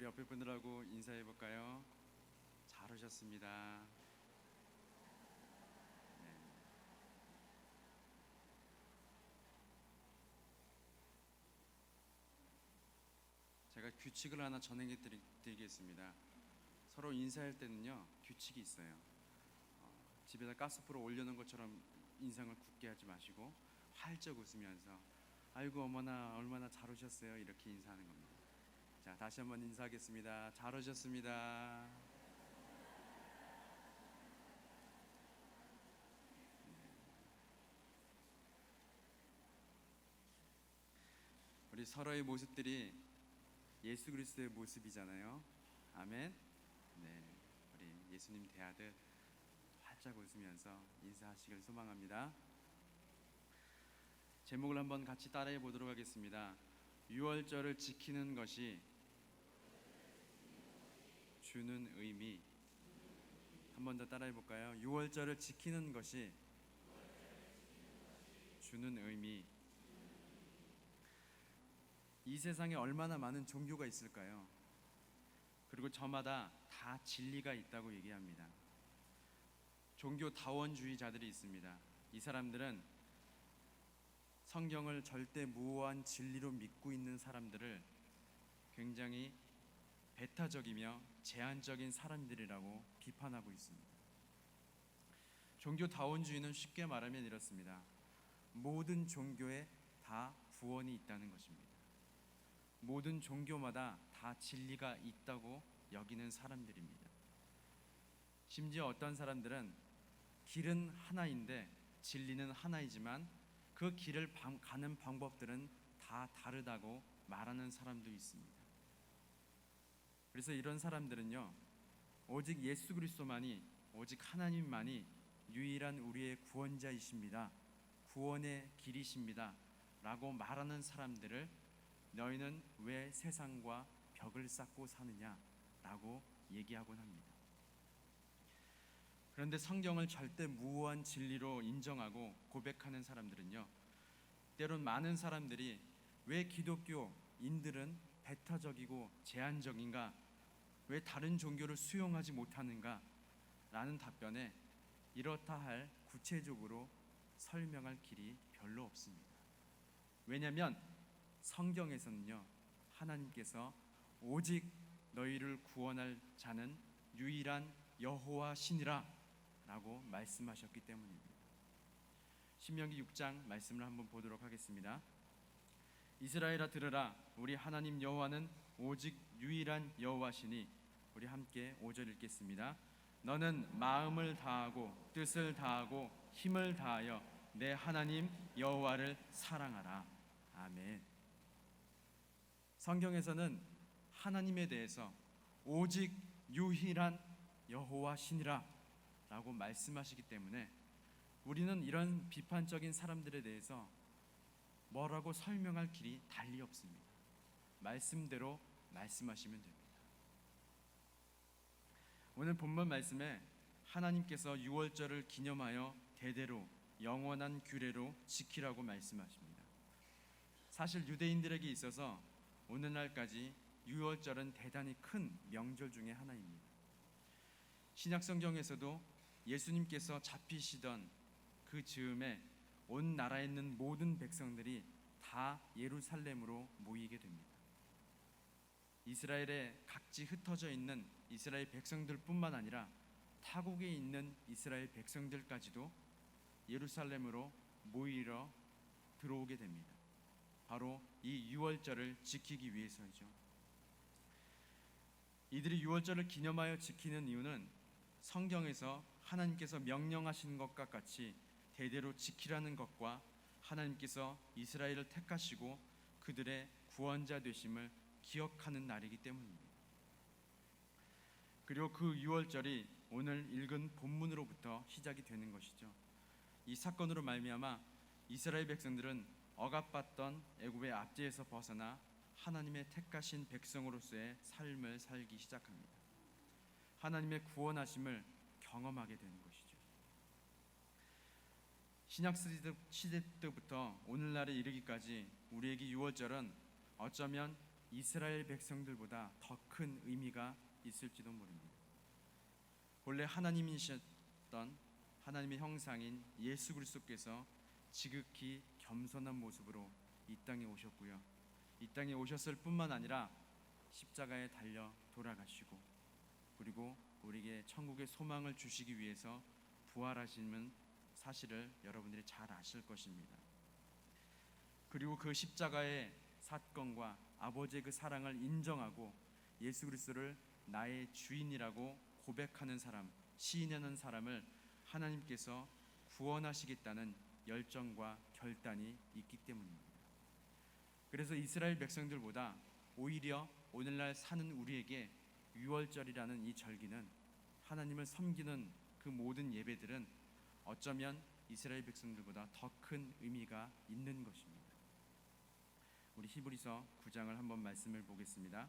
우리 옆에 분들하고 인사해 볼까요? 잘 오셨습니다. 네. 제가 규칙을 하나 전해 드리겠습니다. 서로 인사할 때는요, 규칙이 있어요. 집에다 가스불을 올려놓은 것처럼 인상을 굳게 하지 마시고 활짝 웃으면서 아이고 어머나 얼마나 잘 오셨어요, 이렇게 인사하는 겁니다. 자, 다시 한번 인사하겠습니다. 잘 오셨습니다. 우리 서로의 모습들이 예수 그리스도의 모습이잖아요. 아멘. 네, 우리 예수님 대하듯 활짝 웃으면서 인사하시길 소망합니다. 제목을 한번 같이 따라해 보도록 하겠습니다. 유월절을 지키는 것이 주는 의미. 한 번 더 따라해 볼까요? 유월절을 지키는 것이 주는 의미. 이 세상에 얼마나 많은 종교가 있을까요? 그리고 저마다 다 진리가 있다고 얘기합니다. 종교 다원주의자들이 있습니다. 이 사람들은 성경을 절대 무오한 진리로 믿고 있는 사람들을 굉장히 배타적이며 제한적인 사람들이라고 비판하고 있습니다. 종교 다원주의는 쉽게 말하면 이렇습니다. 모든 종교에 다 구원이 있다는 것입니다. 모든 종교마다 다 진리가 있다고 여기는 사람들입니다. 심지어 어떤 사람들은 길은 하나인데 진리는 하나이지만 그 길을 가는 방법들은 다 다르다고 말하는 사람도 있습니다. 그래서 이런 사람들은요, 오직 예수 그리스도만이, 오직 하나님만이 유일한 우리의 구원자이십니다, 구원의 길이십니다 라고 말하는 사람들을 너희는 왜 세상과 벽을 쌓고 사느냐 라고 얘기하곤 합니다. 그런데 성경을 절대 무오한 진리로 인정하고 고백하는 사람들은요, 때론 많은 사람들이 왜 기독교인들은 배타적이고 제한적인가, 왜 다른 종교를 수용하지 못하는가 라는 답변에 이렇다 할 구체적으로 설명할 길이 별로 없습니다. 왜냐하면 성경에서는요, 하나님께서 오직 너희를 구원할 자는 유일한 여호와 신이라 라고 말씀하셨기 때문입니다. 신명기 6장 말씀을 한번 보도록 하겠습니다. 이스라엘아 들으라, 우리 하나님 여호와는 오직 유일한 여호와시니. 우리 함께 5절 읽겠습니다. 너는 마음을 다하고 뜻을 다하고 힘을 다하여 내 하나님 여호와를 사랑하라. 아멘. 성경에서는 하나님에 대해서 오직 유일한 여호와 신이라 라고 말씀하시기 때문에 우리는 이런 비판적인 사람들에 대해서 뭐라고 설명할 길이 달리 없습니다. 말씀대로 말씀하시면 됩니다. 오늘 본문 말씀에 하나님께서 유월절을 기념하여 대대로 영원한 규례로 지키라고 말씀하십니다. 사실 유대인들에게 있어서 오늘날까지 유월절은 대단히 큰 명절 중에 하나입니다. 신약 성경에서도 예수님께서 잡히시던 그 즈음에 온 나라에 있는 모든 백성들이 다 예루살렘으로 모이게 됩니다. 이스라엘에 각지 흩어져 있는 이스라엘 백성들뿐만 아니라 타국에 있는 이스라엘 백성들까지도 예루살렘으로 모이러 들어오게 됩니다. 바로 이 유월절을 지키기 위해서이죠. 이들이 유월절을 기념하여 지키는 이유는 성경에서 하나님께서 명령하신 것과 같이 대대로 지키라는 것과 하나님께서 이스라엘을 택하시고 그들의 구원자 되심을 기억하는 날이기 때문입니다. 그리고 그 유월절이 오늘 읽은 본문으로부터 시작이 되는 것이죠. 이 사건으로 말미암아 이스라엘 백성들은 억압받던 애굽의 압제에서 벗어나 하나님의 택하신 백성으로서의 삶을 살기 시작합니다. 하나님의 구원하심을 경험하게 되는 것이죠. 신약 시대 때부터 오늘날에 이르기까지 우리에게 유월절은 어쩌면 이스라엘 백성들보다 더 큰 의미가 있을지도 모릅니다. 본래 하나님이셨던 하나님의 형상인 예수 그리스도께서 지극히 겸손한 모습으로 이 땅에 오셨고요. 이 땅에 오셨을 뿐만 아니라 십자가에 달려 돌아가시고, 그리고 우리에게 천국의 소망을 주시기 위해서 부활하시는 사실을 여러분들이 잘 아실 것입니다. 그리고 그 십자가의 사건과 아버지의 그 사랑을 인정하고 예수 그리스도를 나의 주인이라고 고백하는 사람, 시인하는 사람을 하나님께서 구원하시겠다는 열정과 결단이 있기 때문입니다. 그래서 이스라엘 백성들보다 오히려 오늘날 사는 우리에게 유월절이라는 이 절기는, 하나님을 섬기는 그 모든 예배들은 어쩌면 이스라엘 백성들보다 더 큰 의미가 있는 것입니다. 우리 히브리서 9장을 한번 말씀을 보겠습니다.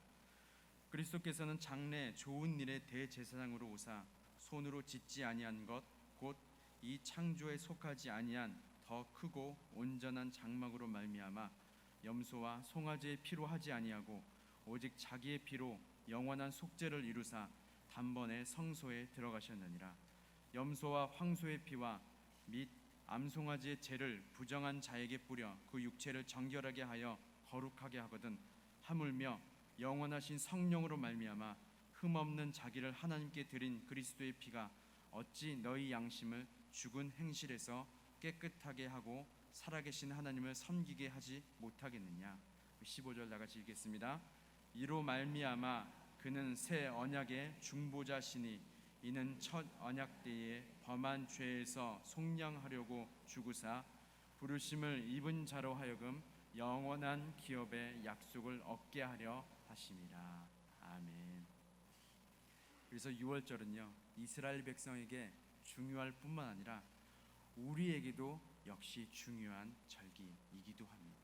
그리스도께서는 장래 좋은 일의 대제사장으로 오사 손으로 짓지 아니한 것 곧 이 창조에 속하지 아니한 더 크고 온전한 장막으로 말미암아 염소와 송아지의 피로 하지 아니하고 오직 자기의 피로 영원한 속죄를 이루사 단번에 성소에 들어가셨느니라. 염소와 황소의 피와 및 암송아지의 죄를 부정한 자에게 뿌려 그 육체를 정결하게 하여 거룩하게 하거든 하물며 영원하신 성령으로 말미암아 흠없는 자기를 하나님께 드린 그리스도의 피가 어찌 너희 양심을 죽은 행실에서 깨끗하게 하고 살아계신 하나님을 섬기게 하지 못하겠느냐. 15절 나같이 읽겠습니다. 이로 말미암아 그는 새 언약의 중보자시니 이는 첫 언약 때에 범한 죄에서 속량하려고 죽으사 부르심을 입은 자로 하여금 영원한 기업의 약속을 얻게 하려 하심이라. 아멘. 그래서 유월절은요, 이스라엘 백성에게 중요할 뿐만 아니라 우리에게도 역시 중요한 절기이기도 합니다.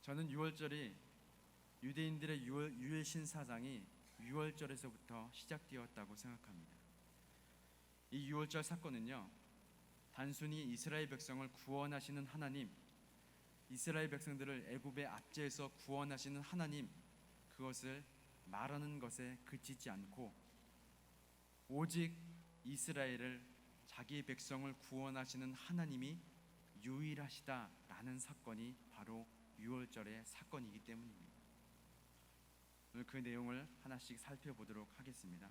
저는 유월절이 유대인들의 유해신 사상이 유월절에서부터 시작되었다고 생각합니다. 이 유월절 사건은요, 단순히 이스라엘 백성을 구원하시는 하나님, 이스라엘 백성들을 애굽의 압제에서 구원하시는 하나님, 그것을 말하는 것에 그치지 않고 오직 이스라엘을, 자기의 백성을 구원하시는 하나님이 유일하시다라는 사건이 바로 유월절의 사건이기 때문입니다. 오늘 그 내용을 하나씩 살펴보도록 하겠습니다.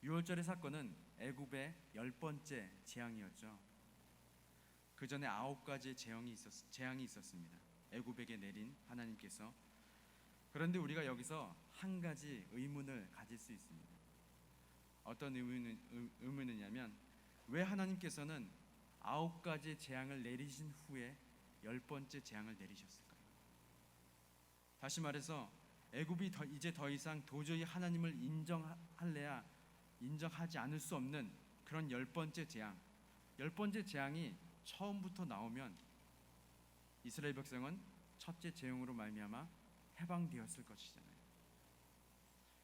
유월절의 사건은 애굽의 10번째 재앙이었죠. 그 전에 9가지의 재앙이 있었습니다. 애굽에게 내린 하나님께서. 그런데 우리가 여기서 한 가지 의문을 가질 수 있습니다. 어떤 의문이냐면, 왜 하나님께서는 9가지 재앙을 내리신 후에 10번째 재앙을 내리셨을까요? 다시 말해서 애굽이 이제 더 이상 도저히 하나님을 인정하지 않을 수 없는 그런 10번째 재앙, 10번째 재앙이 처음부터 나오면 이스라엘 백성은 첫째 재앙으로 말미암아 해방되었을 것이잖아요.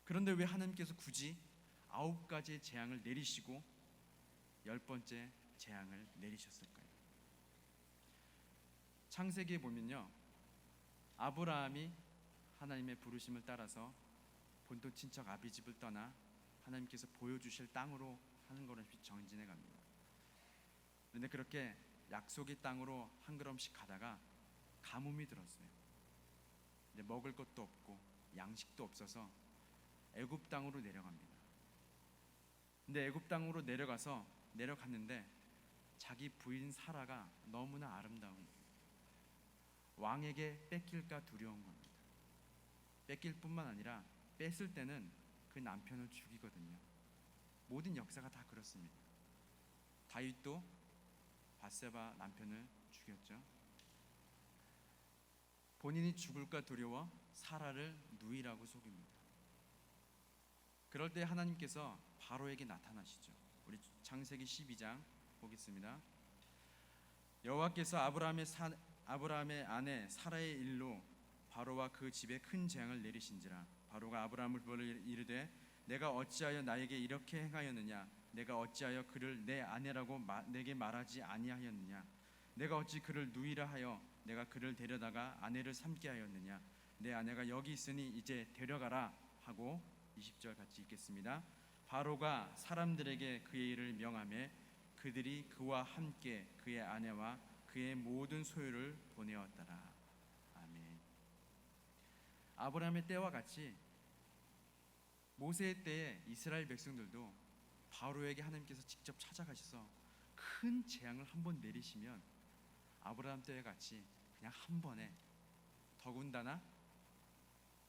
그런데 왜 하나님께서 굳이 9가지의 재앙을 내리시고 10번째 재앙을 내리셨을까요? 창세기에 보면요, 아브라함이 하나님의 부르심을 따라서 본토 친척 아비집을 떠나 하나님께서 보여주실 땅으로 한 걸음씩 전진해 갑니다. 그런데 그렇게 약속의 땅으로 한 걸음씩 가다가 가뭄이 들었어요. 근데 먹을 것도 없고 양식도 없어서 애굽 땅으로 내려갑니다. 근데 애굽 땅으로 내려갔는데 자기 부인 사라가 너무나 아름다운 거예요. 왕에게 뺏길까 두려운 겁니다. 뺏길 뿐만 아니라 뺏을 때는 그 남편을 죽이거든요. 모든 역사가 다 그렇습니다. 다윗도 밧세바 남편을 죽였죠. 본인이 죽을까 두려워 사라를 누이라고 속입니다. 그럴 때 하나님께서 바로에게 나타나시죠. 우리 창세기 12장 보겠습니다. 여호와께서 아브라함의 아내 사라의 일로 바로와 그 집에 큰 재앙을 내리신지라. 바로가 아브라함을 불러 이르되 내가 어찌하여 나에게 이렇게 행하였느냐? 내가 어찌하여 그를 내 아내라고 내게 말하지 아니하였느냐? 내가 어찌 그를 누이라 하여 내가 그를 데려다가 아내를 삼게 하였느냐. 내 아내가 여기 있으니 이제 데려가라 하고 20절 같이 읽겠습니다. 바로가 사람들에게 그의 일을 명하매 그들이 그와 함께 그의 아내와 그의 모든 소유를 보내었더라. 아멘. 아브라함의 때와 같이 모세의 때에 이스라엘 백성들도 바로에게 하나님께서 직접 찾아가셔서 큰 재앙을 한번 내리시면 아브라함 때와 같이 그냥 한 번에 더군다나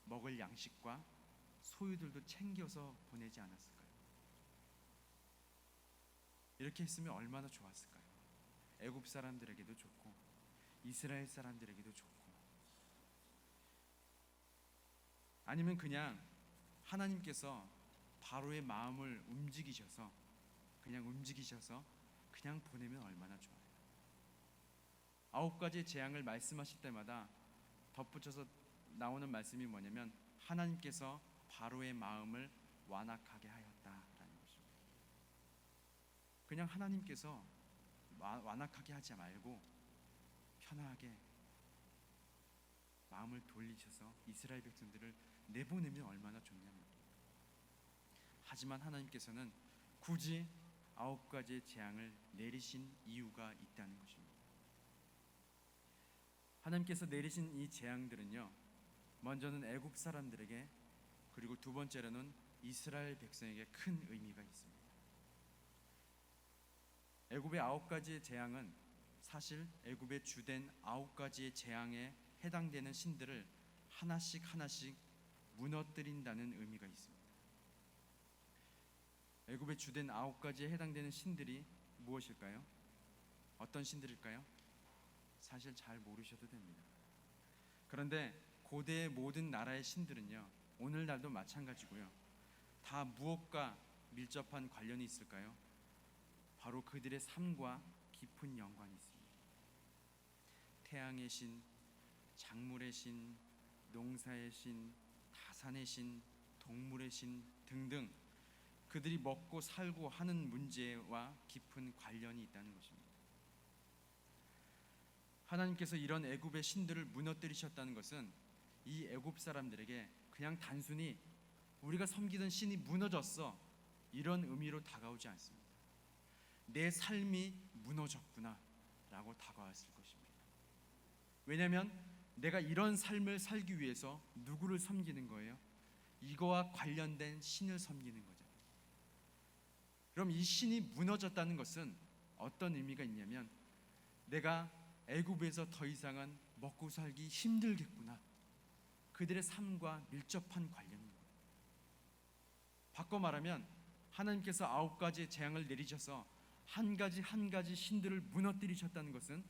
먹을 양식과 소유들도 챙겨서 보내지 않았을까요? 이렇게 했으면 얼마나 좋았을까요? 애굽 사람들에게도 좋고 이스라엘 사람들에게도 좋고. 아니면 그냥 하나님께서 바로의 마음을 움직이셔서 그냥 보내면 얼마나 좋아요. 9가지의 재앙을 말씀하실 때마다 덧붙여서 나오는 말씀이 뭐냐면 하나님께서 바로의 마음을 완악하게 하였다라는 것입니다. 그냥 하나님께서 완악하게 하지 말고 편하게 마음을 돌리셔서 이스라엘 백성들을 내보내면 얼마나 좋냐면, 하지만 하나님께서는 굳이 9가지의 재앙을 내리신 이유가 있다는 것입니다. 하나님께서 내리신 이 재앙들은요, 먼저는 애굽 사람들에게, 그리고 두 번째로는 이스라엘 백성에게 큰 의미가 있습니다. 애굽의 9가지의 재앙은 사실 애굽의 주된 9가지의 재앙에 해당되는 신들을 하나씩 무너뜨린다는 의미가 있습니다. 애굽의 주된 9가지에 해당되는 신들이 무엇일까요? 어떤 신들일까요? 사실 잘 모르셔도 됩니다. 그런데 고대의 모든 나라의 신들은요, 오늘날도 마찬가지고요, 다 무엇과 밀접한 관련이 있을까요? 바로 그들의 삶과 깊은 연관이 있습니다. 태양의 신, 작물의 신, 농사의 신, 다산의 신, 동물의 신 등등 그들이 먹고 살고 하는 문제와 깊은 관련이 있다는 것입니다. 하나님께서 이런 애굽의 신들을 무너뜨리셨다는 것은 이 애굽 사람들에게 그냥 단순히 우리가 섬기던 신이 무너졌어 이런 의미로 다가오지 않습니다. 내 삶이 무너졌구나 라고 다가왔을 것입니다. 왜냐하면 내가 이런 삶을 살기 위해서 누구를 섬기는 거예요? 이거와 관련된 신을 섬기는 거잖아요. 그럼 이 신이 무너졌다는 것은 어떤 의미가 있냐면, 내가 애굽에서 더 이상은 먹고 살기 힘들겠구나, 그들의 삶과 밀접한 관련입니다. 바꿔 말하면 하나님께서 9가지의 재앙을 내리셔서 한 가지 신들을 무너뜨리셨다는 것은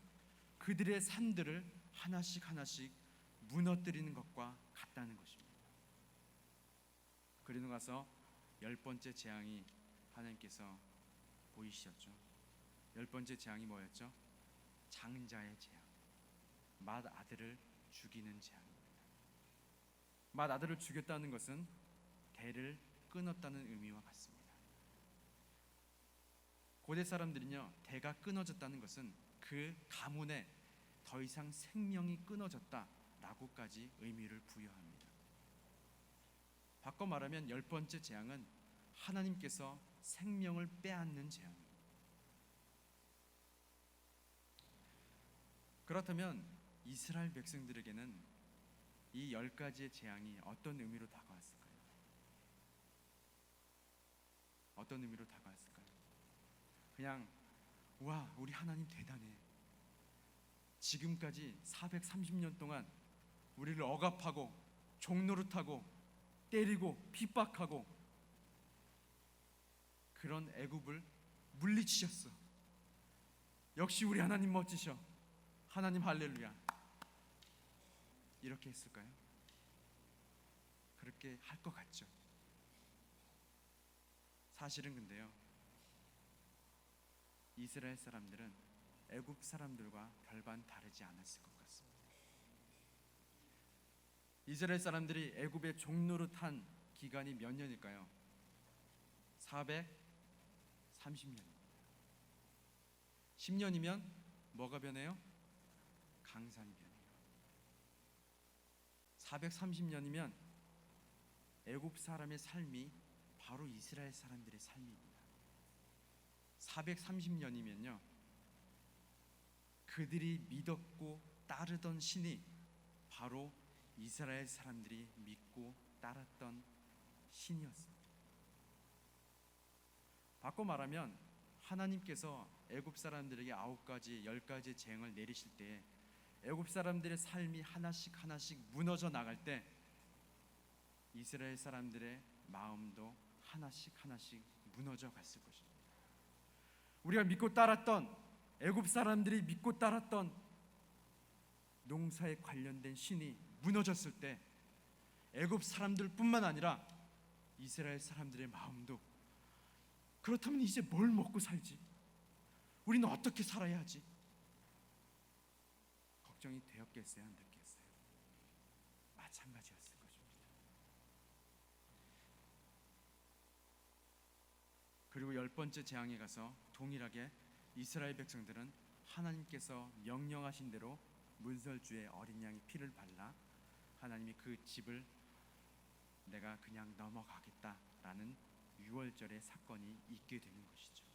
그들의 삶들을 하나씩 무너뜨리는 것과 같다는 것입니다. 그리고 나서 10번째 재앙이 하나님께서 보이셨죠. 10번째 재앙이 뭐였죠? 장자의 재앙, 맏아들을 죽이는 재앙입니다. 맏아들을 죽였다는 것은 대를 끊었다는 의미와 같습니다. 고대 사람들은요, 대가 끊어졌다는 것은 그 가문에 더 이상 생명이 끊어졌다라고까지 의미를 부여합니다. 바꿔 말하면 10번째 재앙은 하나님께서 생명을 빼앗는 재앙입니다. 그렇다면 이스라엘 백성들에게는 이 10가지의 재앙이 어떤 의미로 다가왔을까요? 어떤 의미로 다가왔을까요? 그냥 와, 우리 하나님 대단해, 지금까지 430년 동안 우리를 억압하고 종노릇하고 때리고 핍박하고 그런 애굽을 물리치셨어, 역시 우리 하나님 멋지셔, 하나님 할렐루야, 이렇게 했을까요? 그렇게 할 것 같죠. 사실은 근데요, 이스라엘 사람들은 애굽 사람들과 별반 다르지 않았을 것 같습니다. 이스라엘 사람들이 애굽에 종노릇한 기간이 몇 년일까요? 430년입니다. 10년이면 뭐가 변해요? 강산이 변해요. 430년이면 애굽 사람의 삶이 바로 이스라엘 사람들의 삶입니다. 430년이면요, 그들이 믿었고 따르던 신이 바로 이스라엘 사람들이 믿고 따랐던 신이었습니다. 바꿔 말하면 하나님께서 애굽 사람들에게 9가지, 10가지의 재앙을 내리실 때 애굽 사람들의 삶이 하나씩 무너져 나갈 때 이스라엘 사람들의 마음도 하나씩 무너져 갔을 것입니다. 우리가 믿고 따랐던, 애굽 사람들이 믿고 따랐던 농사에 관련된 신이 무너졌을 때 애굽 사람들뿐만 아니라 이스라엘 사람들의 마음도, 그렇다면 이제 뭘 먹고 살지? 우리는 어떻게 살아야 하지? 걱정이 되었겠어요, 안 됐겠어요? 마찬가지였을 것입니다. 그리고 10번째 재앙에 가서 동일하게 이스라엘 백성들은 하나님께서 명령하신 대로 문설주에 어린 양의 피를 발라 하나님이 그 집을 내가 그냥 넘어가겠다라는 유월절의 사건이 있게 되는 것이죠.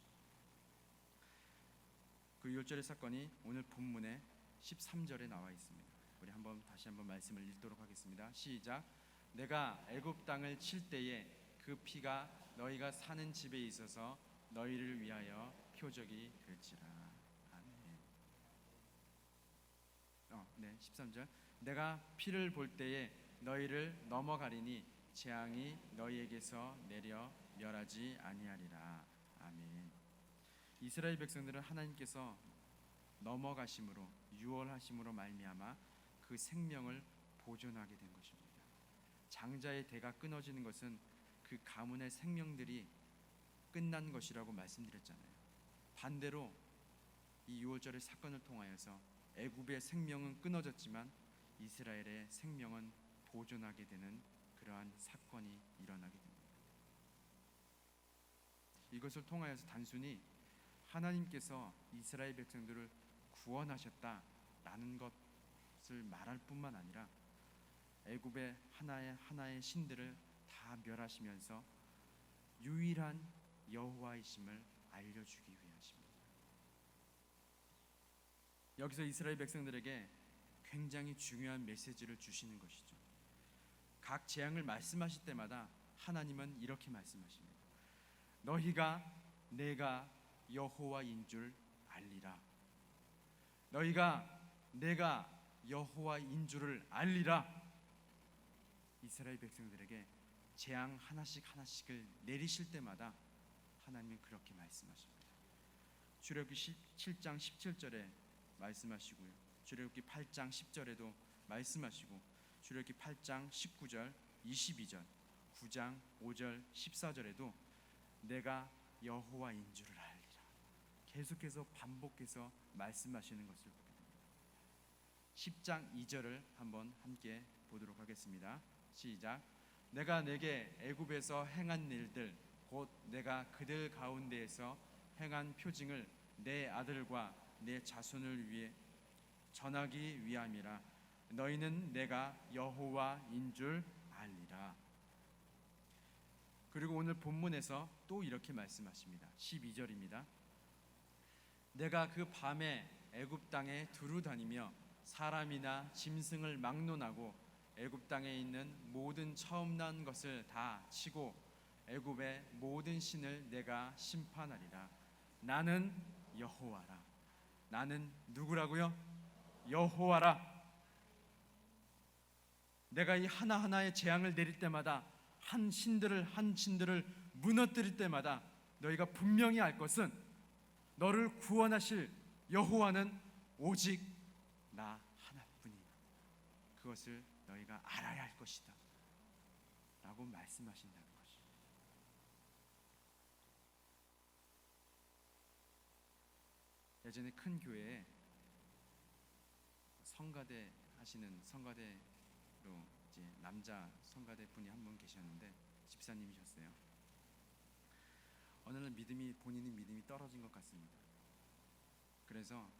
그 유월절의 사건이 오늘 본문의 13절에 나와 있습니다. 우리 다시 한번 말씀을 읽도록 하겠습니다. 시작. 내가 애굽 땅을 칠 때에 그 피가 너희가 사는 집에 있어서 너희를 위하여 표적이 될지라. 아멘. 13절. 내가 피를 볼 때에 너희를 넘어가리니 재앙이 너희에게서 내려 멸하지 아니하리라. 아멘. 이스라엘 백성들은 하나님께서 넘어가심으로, 유월하심으로 말미암아 그 생명을 보존하게 된 것입니다. 장자의 대가 끊어지는 것은 그 가문의 생명들이 끝난 것이라고 말씀드렸잖아요. 반대로 이 유월절의 사건을 통하여서 애굽의 생명은 끊어졌지만 이스라엘의 생명은 보존하게 되는 그러한 사건이 일어나게 됩니다. 이것을 통하여서 단순히 하나님께서 이스라엘 백성들을 구원하셨다라는 것을 말할 뿐만 아니라 애굽의 하나의 신들을 다 멸하시면서 유일한 여호와이심을 알려주기 위하십니다. 여기서 이스라엘 백성들에게 굉장히 중요한 메시지를 주시는 것이죠. 각 재앙을 말씀하실 때마다 하나님은 이렇게 말씀하십니다. 너희가 내가 여호와인 줄 알리라. 너희가 내가 여호와인 줄을 알리라. 이스라엘 백성들에게 재앙 하나씩을 내리실 때마다 하나님은 그렇게 말씀하십니다. 출애굽기 7장 17절에 말씀하시고요, 출애굽기 8장 10절에도 말씀하시고, 출애굽기 8장 19절, 22절, 9장 5절, 14절에도 내가 여호와인 줄을 알리라. 계속해서 반복해서 말씀하시는 것을 보게 됩니다. 10장 2절을 한번 함께 보도록 하겠습니다. 시작. 내가 내게 애굽에서 행한 일들 곧 내가 그들 가운데에서 행한 표징을 내 아들과 내 자손을 위해 전하기 위함이라. 너희는 내가 여호와인 줄 알리라. 그리고 오늘 본문에서 또 이렇게 말씀하십니다. 12절입니다. 내가 그 밤에 애굽 땅에 두루 다니며 사람이나 짐승을 막론하고 애굽 땅에 있는 모든 처음 난 것을 다 치고 애굽의 모든 신을 내가 심판하리라. 나는 여호와라. 나는 누구라고요? 여호와라. 내가 이 하나하나의 재앙을 내릴 때마다 한 신들을 무너뜨릴 때마다 너희가 분명히 알 것은 너를 구원하실 여호와는 오직 나 하나뿐이다. 그것을 너희가 알아야 할 것이다 라고 말씀하신다는 것입니다. 예전에 큰 교회에 성가대 하시는 성가대로 이제 남자 성가대 분이 한 분 계셨는데 집사님이셨어요. 어느 날 본인이 믿음이 떨어진 것 같습니다. 그래서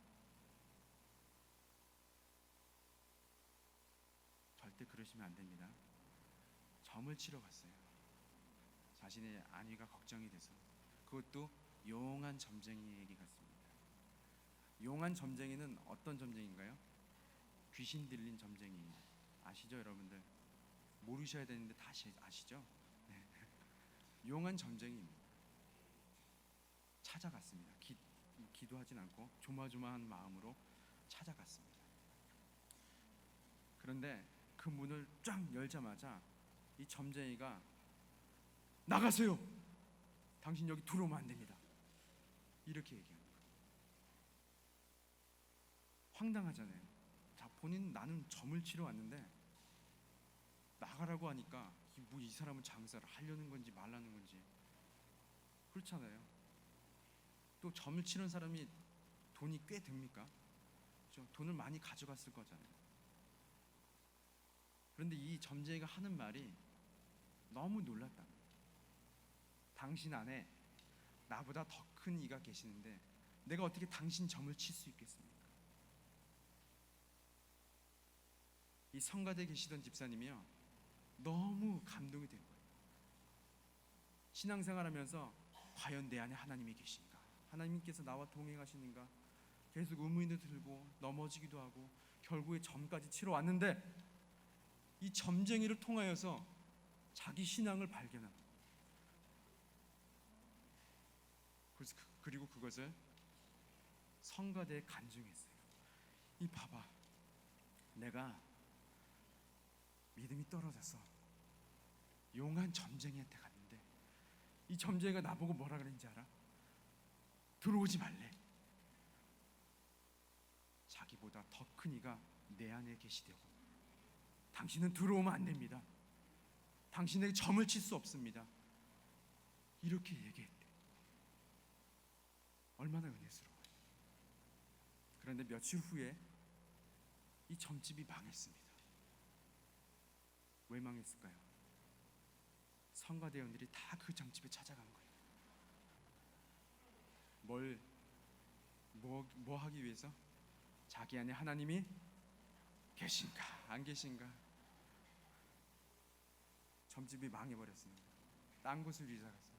절대 그러시면 안 됩니다. 점을 치러 갔어요. 자신의 안위가 걱정이 돼서. 그것도 용한 점쟁이에게 갔습니다. 용한 점쟁이는 어떤 점쟁인가요? 귀신 들린 점쟁이 아시죠, 여러분들? 모르셔야 되는데 다시 아시죠? 네. 용한 점쟁이입니다. 찾아갔습니다. 기도하진 않고 조마조마한 마음으로 찾아갔습니다. 그런데 그 문을 쫙 열자마자 이 점쟁이가 나가세요. 당신 여기 들어오면 안 됩니다. 이렇게 얘기합니다. 황당하잖아요. 자, 본인 나는 점을 치러 왔는데 나가라고 하니까 뭐 이 사람은 장사를 하려는 건지 말라는 건지 그렇잖아요. 또 점을 치는 사람이 돈이 꽤 됩니까? 그렇죠? 돈을 많이 가져갔을 거잖아요. 그런데 이 점쟁이가 하는 말이 너무 놀랐다. 당신 안에 나보다 더 큰 이가 계시는데 내가 어떻게 당신 점을 칠 수 있겠습니까? 이 성가대에 계시던 집사님이요, 너무 감동이 된 거예요. 신앙생활하면서 과연 내 안에 하나님이 계신가? 하나님께서 나와 동행하시는가? 계속 의문이 들고 넘어지기도 하고 결국에 점까지 치러 왔는데 이 점쟁이를 통하여서 자기 신앙을 발견합니다. 그리고 그것을 성가대에 간증했어요. 이 봐봐, 내가 믿음이 떨어져서 용한 점쟁이한테 갔는데 이 점쟁이가 나보고 뭐라 그랬는지 알아? 들어오지 말래. 자기보다 더 큰 이가 내 안에 계시되고 당신은 들어오면 안 됩니다. 당신에게 점을 칠 수 없습니다. 이렇게 얘기했대. 얼마나 은혜스러워요. 그런데 며칠 후에 이 점집이 망했습니다. 왜 망했을까요? 성가대원들이 다 그 점집에 찾아간 거예요. 뭐 하기 위해서? 자기 안에 하나님이 계신가 안 계신가? 점집이 망해버렸습니다. 딴 곳을 이사 갔습니다.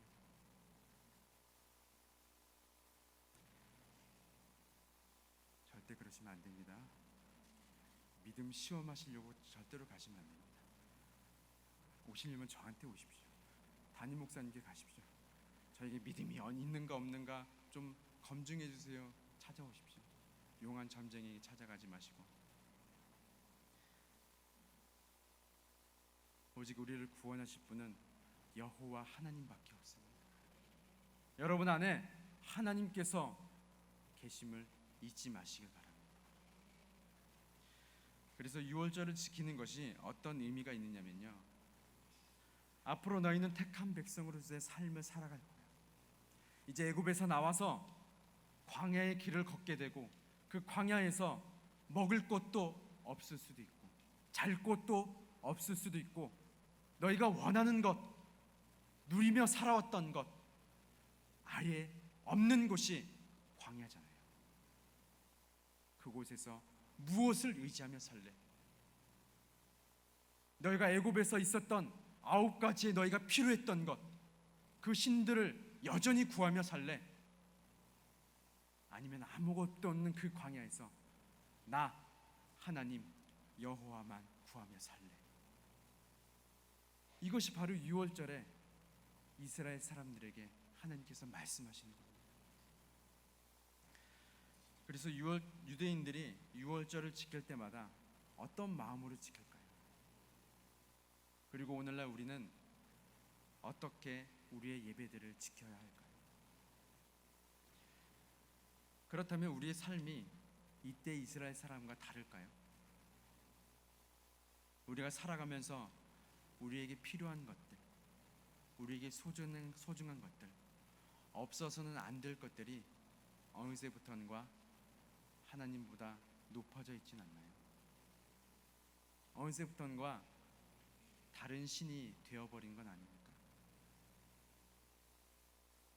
절대 그러시면 안 됩니다. 믿음 시험하시려고 절대로 가시면 안 됩니다. 오시려면 저한테 오십시오. 담임 목사님께 가십시오. 저에게 믿음이 있는가 없는가 좀 검증해 주세요. 찾아오십시오. 용한 점쟁이에게 찾아가지 마시고. 오직 우리를 구원하실 분은 여호와 하나님밖에 없습니다. 여러분 안에 하나님께서 계심을 잊지 마시길 바랍니다. 그래서 유월절을 지키는 것이 어떤 의미가 있느냐면요, 앞으로 너희는 택한 백성으로서의 삶을 살아갈 거야. 이제 애굽에서 나와서 광야의 길을 걷게 되고 그 광야에서 먹을 것도 없을 수도 있고 잘 곳도 없을 수도 있고 너희가 원하는 것, 누리며 살아왔던 것 아예 없는 곳이 광야잖아요. 그곳에서 무엇을 의지하며 살래? 너희가 애굽에서 있었던 9가지의 너희가 필요했던 것, 그 신들을 여전히 구하며 살래? 아니면 아무것도 없는 그 광야에서 나 하나님 여호와만 구하며 살래? 이것이 바로 유월절에 이스라엘 사람들에게 하나님께서 말씀하시는 겁니다. 그래서 유대인들이 유월절을 지킬 때마다 어떤 마음으로 지킬까요? 그리고 오늘날 우리는 어떻게 우리의 예배들을 지켜야 할까요? 그렇다면 우리의 삶이 이때 이스라엘 사람과 다를까요? 우리가 살아가면서 우리에게 필요한 것들, 우리에게 소중한 것들, 없어서는 안 될 것들이 어느새부터인가 하나님보다 높아져 있진 않나요? 어느새부터인가 다른 신이 되어버린 건 아닙니까?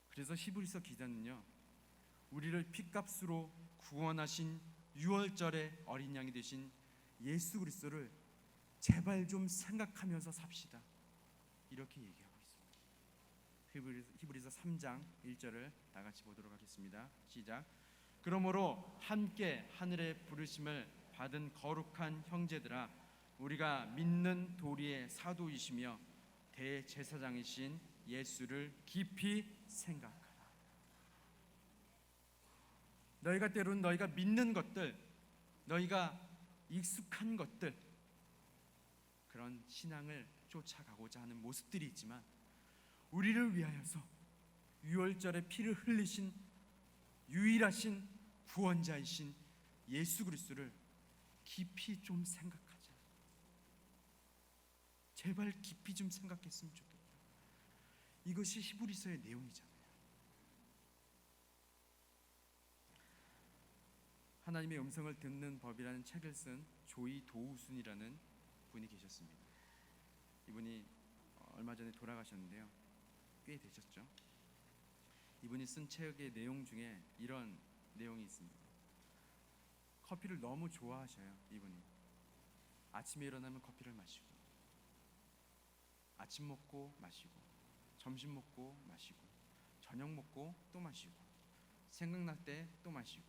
그래서 히브리서 기자는요, 우리를 핏값으로 구원하신 유월절의 어린 양이 되신 예수 그리스도를 제발 좀 생각하면서 삽시다. 이렇게 얘기하고 있습니다. 히브리서 3장 1절을 다 같이 보도록 하겠습니다. 시작. 그러므로 함께 하늘의 부르심을 받은 거룩한 형제들아, 우리가 믿는 도리의 사도이시며 대제사장이신 예수를 깊이 생각하라. 너희가 때로는 너희가 믿는 것들, 너희가 익숙한 것들, 그런 신앙을 쫓아가고자 하는 모습들이 있지만 우리를 위하여서 유월절에 피를 흘리신 유일하신 구원자이신 예수 그리스도를 깊이 좀 생각하자. 제발 깊이 좀 생각했으면 좋겠다. 이것이 히브리서의 내용이잖아요. 하나님의 음성을 듣는 법이라는 책을 쓴 조이 도우순이라는 분이 계셨습니다. 이분이 얼마 전에 돌아가셨는데요. 꽤 되셨죠. 이분이 쓴 책의 내용 중에 이런 내용이 있습니다. 커피를 너무 좋아하셔요. 이분이 아침에 일어나면 커피를 마시고, 아침 먹고 마시고, 점심 먹고 마시고, 저녁 먹고 또 마시고, 생각날 때 또 마시고.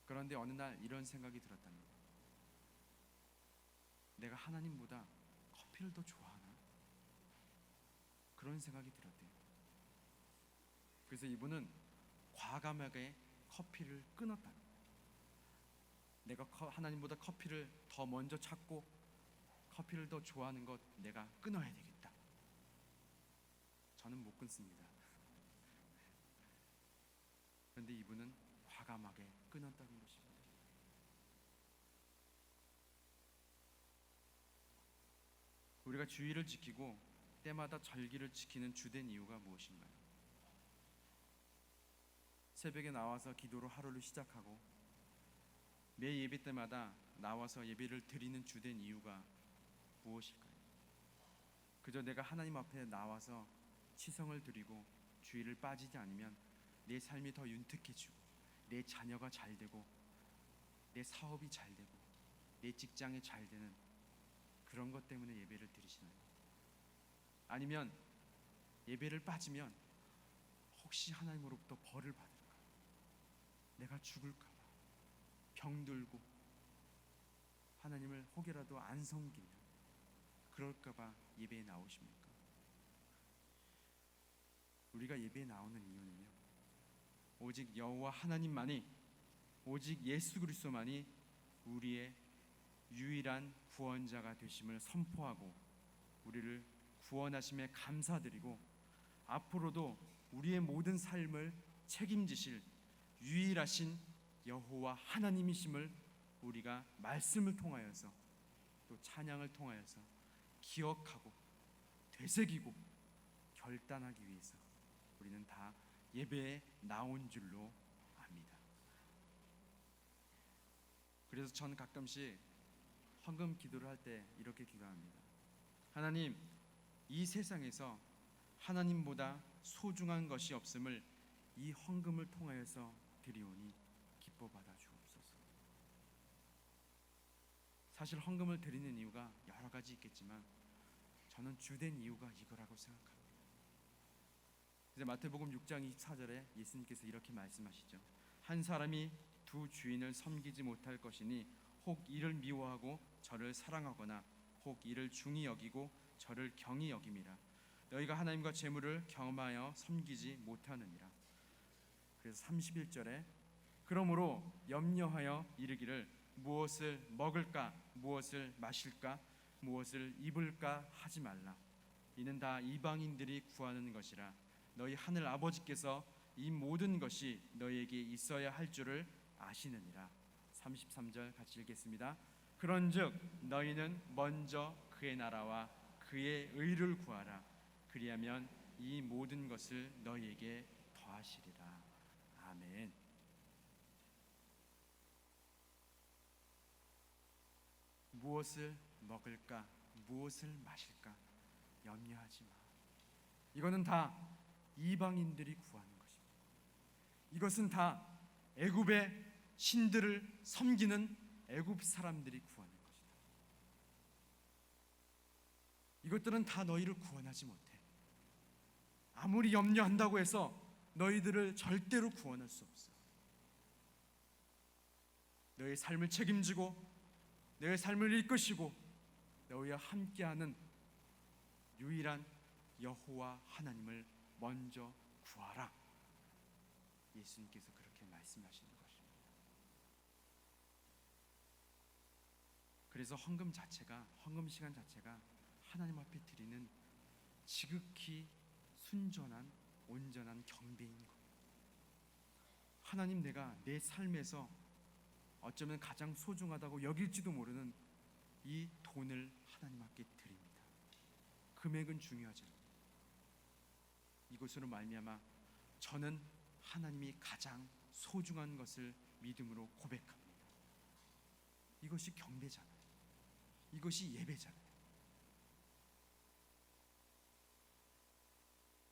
그런데 어느 날 이런 생각이 들었답니다. 내가 하나님보다 커피를 더 좋아하나? 그런 생각이 들었대요. 그래서 이분은 과감하게 커피를 끊었답니다. 내가 하나님보다 커피를 더 먼저 찾고 커피를 더 좋아하는 것 내가 끊어야 되겠다. 저는 못 끊습니다. 그런데 이분은 과감하게 끊었다는 것입니다. 우리가 주의를 지키고 때마다 절기를 지키는 주된 이유가 무엇인가요? 새벽에 나와서 기도로 하루를 시작하고 매 예배 때마다 나와서 예배를 드리는 주된 이유가 무엇일까요? 그저 내가 하나님 앞에 나와서 치성을 드리고 주의를 빠지지 않으면 내 삶이 더 윤택해지고 내 자녀가 잘 되고 내 사업이 잘 되고 내 직장이 잘 되는 그런 것 때문에 예배를 드리시나요? 아니면 예배를 빠지면 혹시 하나님으로부터 벌을 받을까? 내가 죽을까 봐 병들고 하나님을 혹여라도 안 섬기면 그럴까 봐 예배에 나오십니까? 우리가 예배에 나오는 이유는요, 오직 여호와 하나님만이, 오직 예수 그리스도만이 우리의 유일한 구원자가 되심을 선포하고 우리를 구원하심에 감사드리고 앞으로도 우리의 모든 삶을 책임지실 유일하신 여호와 하나님이심을 우리가 말씀을 통하여서 또 찬양을 통하여서 기억하고 되새기고 결단하기 위해서 우리는 다 예배에 나온 줄로 압니다. 그래서 저는 가끔씩 헌금 기도를 할 때 이렇게 기도합니다. 하나님, 이 세상에서 하나님보다 소중한 것이 없음을 이 헌금을 통하여서 드리오니 기뻐 받아 주옵소서. 사실 헌금을 드리는 이유가 여러 가지 있겠지만 저는 주된 이유가 이거라고 생각합니다. 그래서 마태복음 6장 24절에 예수님께서 이렇게 말씀하시죠. 한 사람이 두 주인을 섬기지 못할 것이니 혹 이를 미워하고 저를 사랑하거나 혹 이를 중히 여기고 저를 경히 여김이라. 너희가 하나님과 재물을 겸하여 섬기지 못하느니라. 그래서 31절에 그러므로 염려하여 이르기를 무엇을 먹을까 무엇을 마실까 무엇을 입을까 하지 말라. 이는 다 이방인들이 구하는 것이라. 너희 하늘 아버지께서 이 모든 것이 너희에게 있어야 할 줄을 아시느니라. 33절 같이 읽겠습니다. 그런즉 너희는 먼저 그의 나라와 그의 의를 구하라. 그리하면 이 모든 것을 너희에게 더하시리라. 아멘. 무엇을 먹을까 무엇을 마실까 염려하지 마. 이거는 다 이방인들이 구하는 것입니다. 이것은 다 애굽의 신들을 섬기는 애굽 사람들이 구하는 것이다. 이것들은 다 너희를 구원하지 못해. 아무리 염려한다고 해서 너희들을 절대로 구원할 수 없어. 너희의 삶을 책임지고 너희의 삶을 이끄시고 너희와 함께하는 유일한 여호와 하나님을 먼저 구하라. 예수님께서 그렇게 말씀하시는 것입니다. 그래서 헌금 시간 자체가 하나님 앞에 드리는 지극히 순전한 온전한 경배인 거예요. 하나님, 내가 내 삶에서 어쩌면 가장 소중하다고 여길지도 모르는 이 돈을 하나님 앞에 드립니다. 금액은 중요하지 않아요. 이것으로 말미암아 저는 하나님이 가장 소중한 것을 믿음으로 고백합니다. 이것이 경배잖아요. 이것이 예배잖아요.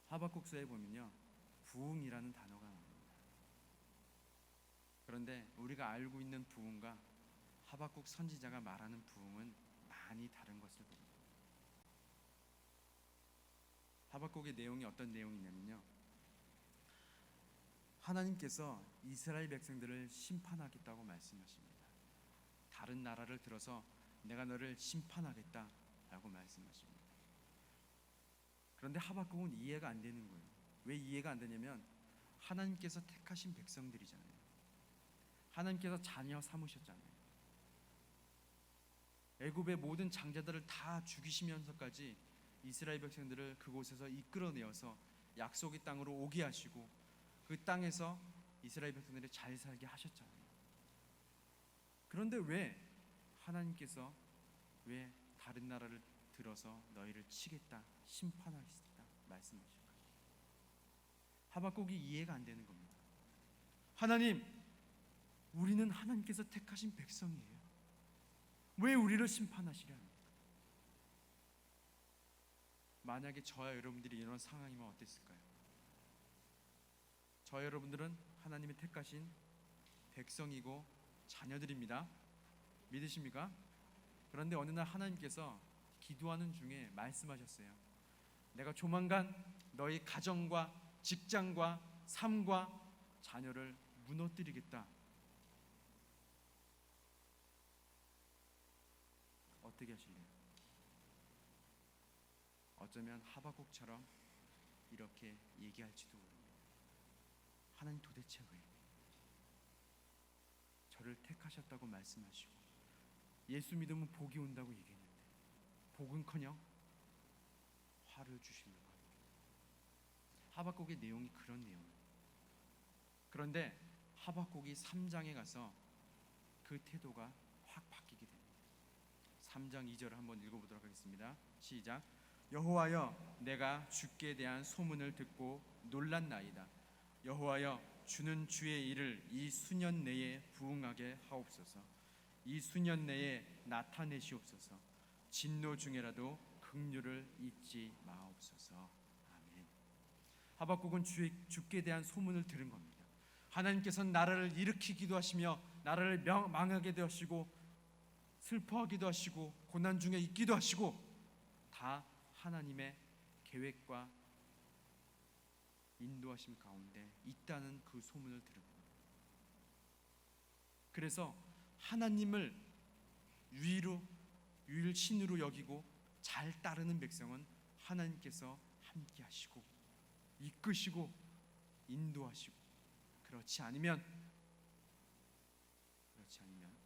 하박국서에 보면요, 부흥이라는 단어가 나옵니다. 그런데 우리가 알고 있는 부흥과 하박국 선지자가 말하는 부흥은 많이 다른 것을 봅니다. 하박국의 내용이 어떤 내용이냐면요, 하나님께서 이스라엘 백성들을 심판하겠다고 말씀하십니다. 다른 나라를 들어서 내가 너를 심판하겠다라고 말씀하십니다. 그런데 하박국은 이해가 안 되는 거예요. 왜 이해가 안 되냐면 하나님께서 택하신 백성들이잖아요. 하나님께서 자녀 삼으셨잖아요. 애굽의 모든 장자들을 다 죽이시면서까지 이스라엘 백성들을 그곳에서 이끌어내어서 약속의 땅으로 오게 하시고 그 땅에서 이스라엘 백성들이 잘 살게 하셨잖아요. 그런데 왜 하나님께서 왜 다른 나라를 들어서 너희를 치겠다, 심판하겠다 말씀하실까요? 하박국이 이해가 안 되는 겁니다. 하나님, 우리는 하나님께서 택하신 백성이에요. 왜 우리를 심판하시려 합니까? 만약에 저와 여러분들이 이런 상황이면 어땠을까요? 저와 여러분들은 하나님이 택하신 백성이고 자녀들입니다. 믿으십니까? 그런데 어느 날 하나님께서 기도하는 중에 말씀하셨어요. 내가 조만간 너희 가정과 직장과 삶과 자녀를 무너뜨리겠다. 어떻게 하실래요? 어쩌면 하박국처럼 이렇게 얘기할지도 모릅니다. 하나님, 도대체 왜 저를 택하셨다고 말씀하시고 예수 믿으면 복이 온다고 얘기했는데 복은커녕 화를 주시려고 합니다. 하박국의 내용이 그런 내용이에요. 그런데 하박국이 3장에 가서 그 태도가 확 바뀌게 됩니다. 3장 2절을 한번 읽어보도록 하겠습니다. 시작. 여호와여, 내가 주께 대한 소문을 듣고 놀랐나이다. 여호와여, 주는 주의 일을 이 수년 내에 부응하게 하옵소서. 이 수년 내에 나타내시옵소서. 진노 중에라도 긍휼을 잊지 마옵소서. 아멘. 하박국은 주께 대한 소문을 들은 겁니다. 하나님께서는 나라를 일으키기도 하시며 나라를 망하게 하시고 슬퍼하기도 하시고 고난 중에 있기도 하시고 다 하나님의 계획과 인도하심 가운데 있다는 그 소문을 들은 겁니다. 그래서 하나님을 유일신으로 여기고 잘 따르는 백성은 하나님께서 함께 하시고 이끄시고 인도하시고 그렇지 않으면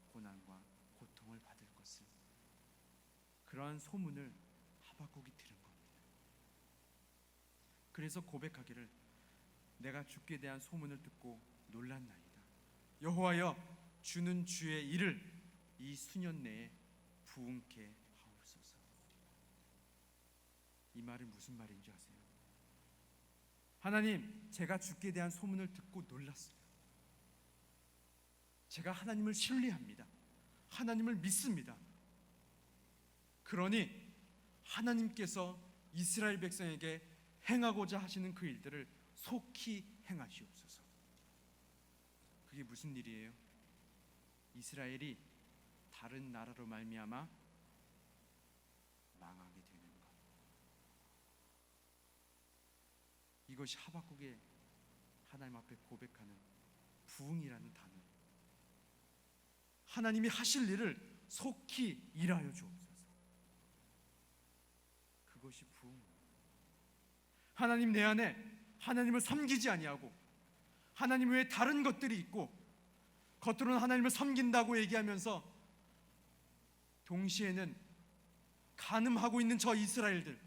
고난과 고통을 받을 것을, 그러한 소문을 하박국이 들은 겁니다. 그래서 고백하기를 내가 주께 대한 소문을 듣고 놀랐나이다. 여호와여, 주는 주의 일을 이 수년 내에 부응케 하옵소서. 이 말은 무슨 말인지 아세요? 하나님, 제가 주께 대한 소문을 듣고 놀랐어요. 제가 하나님을 신뢰합니다. 하나님을 믿습니다. 그러니 하나님께서 이스라엘 백성에게 행하고자 하시는 그 일들을 속히 행하시옵소서. 그게 무슨 일이에요? 이스라엘이 다른 나라로 말미암아 망하게 되는 것. 이것이 하박국의 하나님 앞에 고백하는 부응이라는 단어예요. 하나님이 하실 일을 속히 일하여 주옵소서. 그것이 부응입니다. 하나님 내 안에 하나님을 섬기지 아니하고 하나님 외에 다른 것들이 있고 겉으로는 하나님을 섬긴다고 얘기하면서 동시에는 간음하고 있는 저 이스라엘들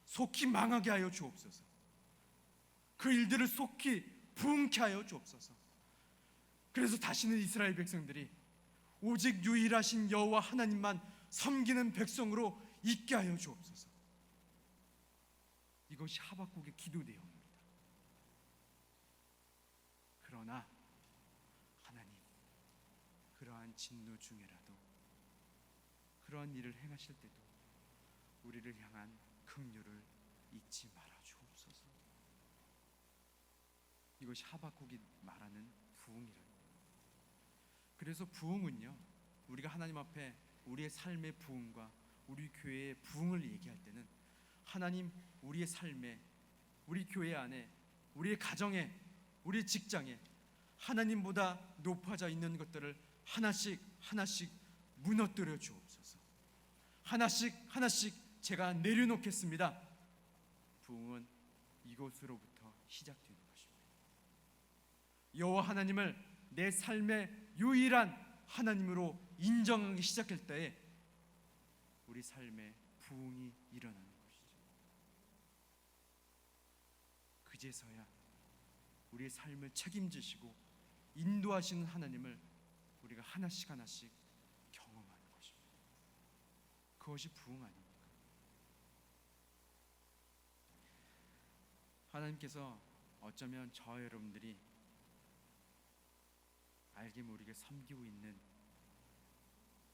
속히 망하게 하여 주옵소서. 그 일들을 속히 부응케 하여 주옵소서. 그래서 다시는 이스라엘 백성들이 오직 유일하신 여호와 하나님만 섬기는 백성으로 있게 하여 주옵소서. 이것이 하박국의 기도 내용입니다. 그러나 하나님, 그러한 진노 중에라도 그러한 일을 행하실 때도 우리를 향한 긍휼을 잊지 말아 주옵소서. 이것이 하박국이 말하는 부응이라는 거예요. 그래서 부응은요, 우리가 하나님 앞에 우리의 삶의 부응과 우리 교회의 부응을 얘기할 때는 하나님, 우리의 삶에, 우리 교회 안에, 우리의 가정에, 우리 직장에 하나님보다 높아져 있는 것들을 하나씩 하나씩 무너뜨려 주옵소서. 하나씩 하나씩 제가 내려놓겠습니다. 부흥은 이곳으로부터 시작되는 것입니다. 여호와 하나님을 내 삶의 유일한 하나님으로 인정하기 시작할 때에 우리 삶에 부흥이 일어나는 것이죠. 그제서야 우리의 삶을 책임지시고 인도하시는 하나님을 우리가 하나씩 하나씩 경험하는 것입니다. 그것이 부흥 아닙니까? 하나님께서 어쩌면 저 여러분들이 알게 모르게 섬기고 있는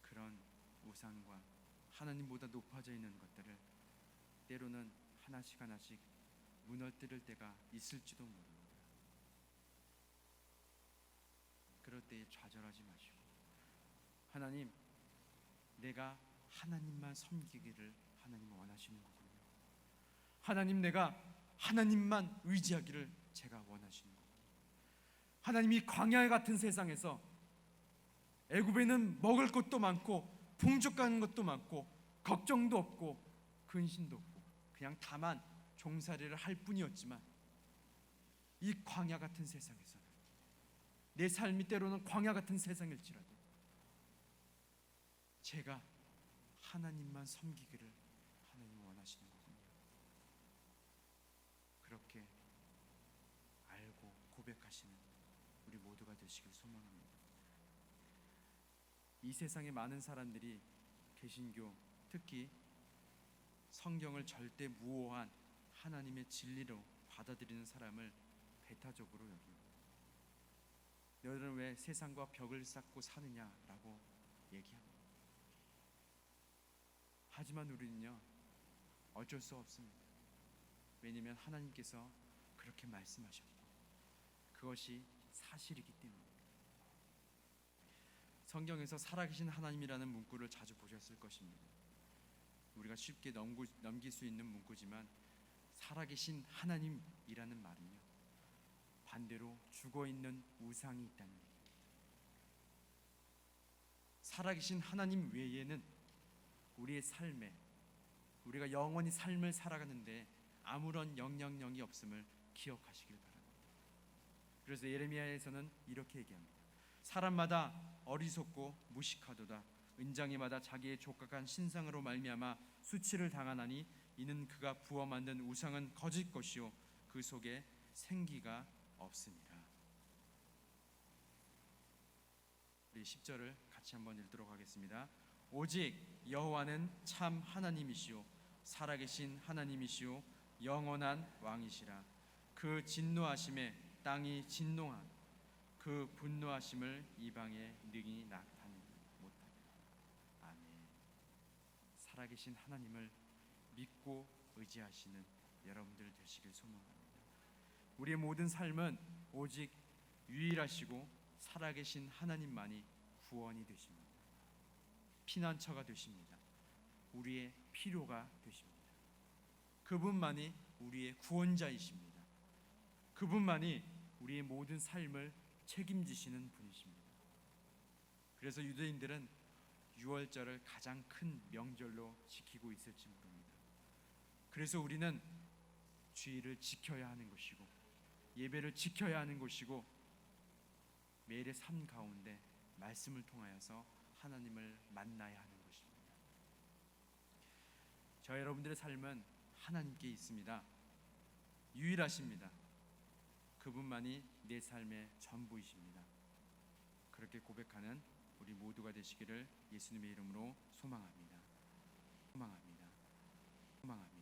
그런 우상과 하나님보다 높아져 있는 것들을 때로는 하나씩 하나씩 무너뜨릴 때가 있을지도 모릅니다. 그럴 때에 좌절하지 마시고 하나님, 내가 하나님만 섬기기를 하나님은 원하시는 거군요. 하나님, 내가 하나님만 의지하기를 제가 원하시는 거군요. 하나님이 광야 같은 세상에서 애굽에는 먹을 것도 많고 풍족한 것도 많고 걱정도 없고 근심도 없고 그냥 다만 종살이를 할 뿐이었지만 이 광야 같은 세상에서는 내 삶이 때로는 광야 같은 세상일지라도 제가 하나님만 섬기기를 하나님은 원하시는 거군요. 그렇게 알고 고백하시는 우리 모두가 되시길 소망합니다. 이 세상에 많은 사람들이 개신교, 특히 성경을 절대 무오한 하나님의 진리로 받아들이는 사람을 배타적으로 여깁니다. 너희는 왜 세상과 벽을 쌓고 사느냐라고 얘기합니다. 하지만 우리는요, 어쩔 수 없습니다. 왜냐하면 하나님께서 그렇게 말씀하셨고 그것이 사실이기 때문입니다. 성경에서 살아계신 하나님이라는 문구를 자주 보셨을 것입니다. 우리가 쉽게 넘길 수 있는 문구지만 살아계신 하나님이라는 말은요, 반대로 죽어있는 우상이 있다는 얘기입니다. 살아계신 하나님 외에는 우리의 삶에, 우리가 영원히 삶을 살아가는데 아무런 영향력이 없음을 기억하시길 바랍니다. 그래서 예레미야에서는 이렇게 얘기합니다. 사람마다 어리석고 무식하도다. 은장이마다 자기의 족각한 신상으로 말미암아 수치를 당하나니 이는 그가 부어 만든 우상은 거짓 것이요 그 속에 생기가 없습니다. 우리 10절을 같이 한번 읽도록 하겠습니다. 오직 여호와는 참 하나님이시요 살아계신 하나님이시요 영원한 왕이시라. 그 진노하심에 땅이 진동한 그 분노하심을 이방에 능히 나타내지 못하리라. 아멘. 살아계신 하나님을 믿고 의지하시는 여러분들 되시길 소망합니다. 우리의 모든 삶은 오직 유일하시고 살아계신 하나님만이 구원이 되십니다. 피난처가 되십니다. 우리의 필요가 되십니다. 그분만이 우리의 구원자이십니다. 그분만이 우리의 모든 삶을 책임지시는 분이십니다. 그래서 유대인들은 유월절을 가장 큰 명절로 지키고 있을지 모릅니다. 그래서 우리는 주일을 지켜야 하는 것이고 예배를 지켜야 하는 것이고 매일의 삶 가운데 말씀을 통하여서 하나님을 만나야 하는 것입니다. 저 여러분들의 삶은 하나님께 있습니다. 유일하십니다. 그분만이 내 삶의 전부이십니다. 그렇게 고백하는 우리 모두가 되시기를 예수님의 이름으로 소망합니다. 소망합니다. 소망합니다.